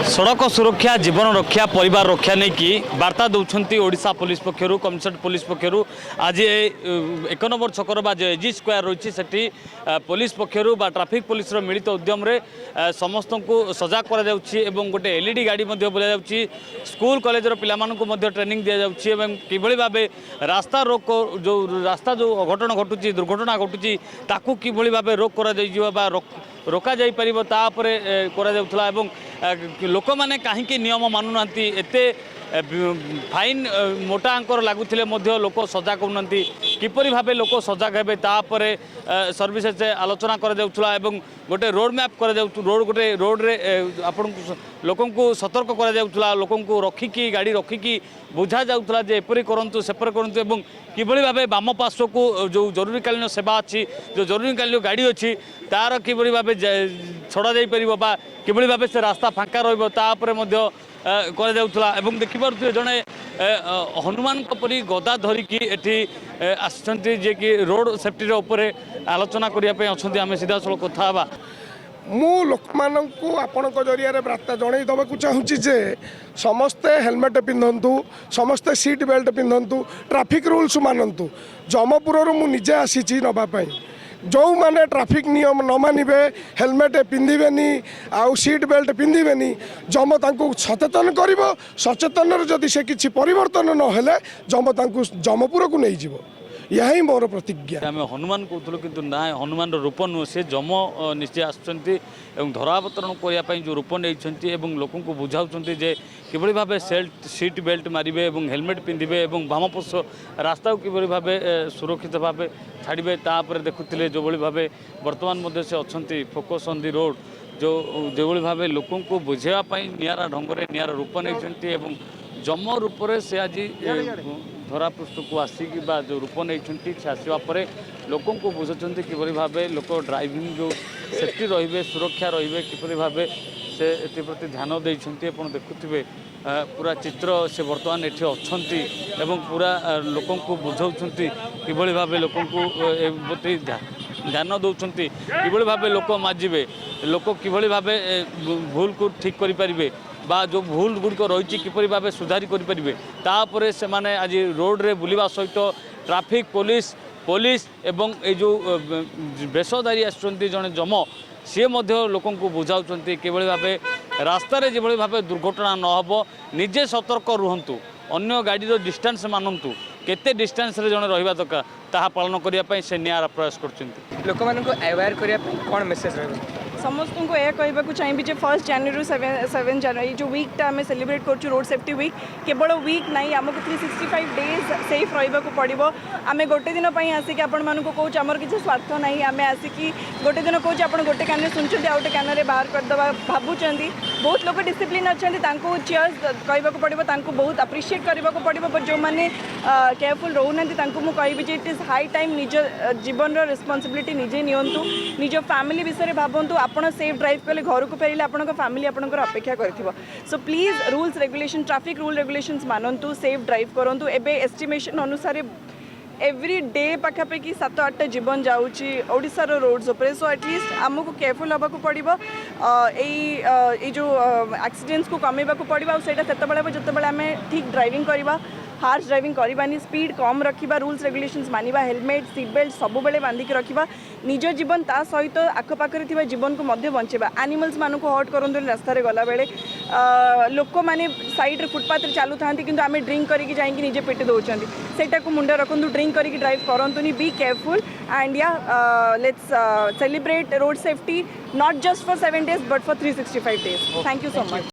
सड़क सुरक्षा जीवन रक्षा परिवार रक्षा नहीं कि वार्ता दौरान ओडिशा पुलिस पक्षर कमिशनरेट पुलिस पक्षर आज 1 नंबर छकर बा जो एजी स्क्वायर रही से पुलिस पक्षर ट्राफिक पुलिस मिलित उद्यम समस्त को सजाग कर गोटे एलईडी गाड़ी बुला स्कूल कॉलेज पिला ट्रेनिंग दि जाऊँगी कि भाव रास्ता रोक जो रास्ता जो अघटन घटुची दुर्घटना घटुची ताकू कि भाव रोक कर रोका जाई परिबो तापरे करा जाउथला एवं लोक माने काहेकि नियम मानुना एते फाइन मोटा अंकर लगुले लोक सजाग होती किपरि भावे लोक सजाग हे तापरे सर्विस आलोचना करा एवं गोटे रोड मैप करा रोड गोटे रोड रे आपण लोक सतर्क करा लोक रखिकी गाड़ी रखिकी बुझा जाउथला जे एपरि करंतु सेपरि करंतु एवं किभଳି भावे वाम पार्श्व को जो जरूरीकालीन सेवा अच्छी जो जरूरीकालीन गाड़ी अच्छी तार किभଳି भावे छड़ा जाई परिबो बा किभଳି भावे से रास्ता फांका रहिबो तापरे मध्य करा जाउथला एवं देखि पारुथि जणे हनुमान परी गदा धरिकी एठी आछंती जे कि रोड सेफ्टी रे ऊपर आलोचना करिया पे अछंती आमे सीधा सळ कथा बा मु लोक मानू आपण जरिया वार्ता जन देवाक चाहूँगी जे समस्ते हेलमेट पिंधतु समस्ते सीट बेल्ट पिंधतु ट्रैफिक रूल्स मानतु जमपुर मु निजे आसी नापी जो माने ट्रैफिक नियम न मानिबे हेलमेट पिंधिबेनी आउ सीट बेल्ट पिंधिबेनी जम तांको सचेतन करिवो सचेतन जदि से किछि परिवर्तन न हेले जम तांको जमपुर को नहीं जीवो यही मोर प्रतिज्ञा आम हनुमान कहूँ कि ना हनुमान रूप नुह से जम निश्चय आसुँच धरावतरण करने जो रूप नहीं लोक बुझाऊँ जे किभଳି भावे सीट बेल्ट मारे और हेलमेट पिंधे और वामपक्ष रास्ता को किभଳି भावे सुरक्षित भाव छाड़े तापर देखुले जो भाव बर्तमान से अच्छा फोकस ऑन दी रोड जो भाव लोक बुझाई निरा ढंग से निरा रूप नहीं जम रूप से आज धरापृष्ठ को आसिक जो रूप नहीं आसवा लोक बुझुंट किभଳି भाव लोक ड्राइविंग जो सेफ्टी रे सुरक्षा रे किभଳି भाव से एप्रति ध्यान देते देखुवे पूरा चित्र से बर्तमान ये अच्छा पूरा लोक बुझाऊँच किभଳି भाव लोक ध्यान दौरान किभଳି भाव लोक माजिबे लोक किभଳି भाव भूल को ठीक करें बा जो भूल गुड़िक रही किपरि भाव सुधारी करें तापर से माने आज रोड रे बुलिबा सहित ट्रैफिक पुलिस पुलिस एवं ये जो बेसधारी आसुँच जड़े जम सी लोक बुझाऊँ किभଳି भाव रास्तार जो भाव दुर्घटना नहब निजे सतर्क रुहतु अन्य गाड़ी डिस्टेंस मानतु केते डिस्टेंस रे जड़े रहा दरकार ताहा पालन करने से निरा प्रयास कर लोक मानक अवेयर करने कौन मेसेज रहा समस्त को यह कहवाक चाहिए जे 1 जनवरी 7 जनवरी जो वीकटा आम सेलिब्रेट कर रोड सेफ्टी वीक केवल वीक नहीं आमको 365 डेज सेफ रहा पड़ो आम गोटे दिन आसिक आपण मानक कौच आमर किसी स्वार्थ ना आम आसिक गोटे दिन कौच आप गोटे कान शुणुंट आउ गोटे कान बाहर करदे भावुं बहुत लोग डिसिप्लिन अच्छा चीयर्स कहवाक पड़ो बहुत अप्रिशिएट करने पड़ो बट जो मैंने केयरफुल रोना मुझे इट इज हाई टाइम निज जीवन रिस्पांसिबिलिटी निजे नियंतु निज फैमिली विषय भावतु आपड़ सेफ ड्राइव कले घर को फेरिले आपन फैमिली आपनकर अपेक्षा कर so please rules regulation traffic rule regulations मानतु सेफ ड्राइव करूँ एवं एस्टिमेशन अनुसार एवरी डे पाखापाखि 7-8 जीवन जाऊँगी ओडिशार रोड्स उपर सो एटलिस्ट आमको केयरफुल हाँ पड़ो ये जो एक्सीडेंट्स को कमेवा पड़ो से जो आम ठीक ड्राइविंग करवा हार्श ड्राइविंग करवानी स्पीड कम रखा रूल्स रेगुलेशंस मानिबा हेलमेट सीट बेल्ट सब बेले बांधिक रखा निज जीवन ता सहित आखपाखे जीवन को बंचेबा एनिमल्स मानक हर्ट करते रास्ता गला बेले लोक मैंने साइड फुटपाथ चलू था कि आम ड्रिंक करके जाकि निजे पेट दौरान सेटा को मुंडे रखु ड्रिंक करके ड्राइव करतुनी बी केयरफुल एंड या let's celebrate road safety not just for 7 days but for 365 days thank you so much.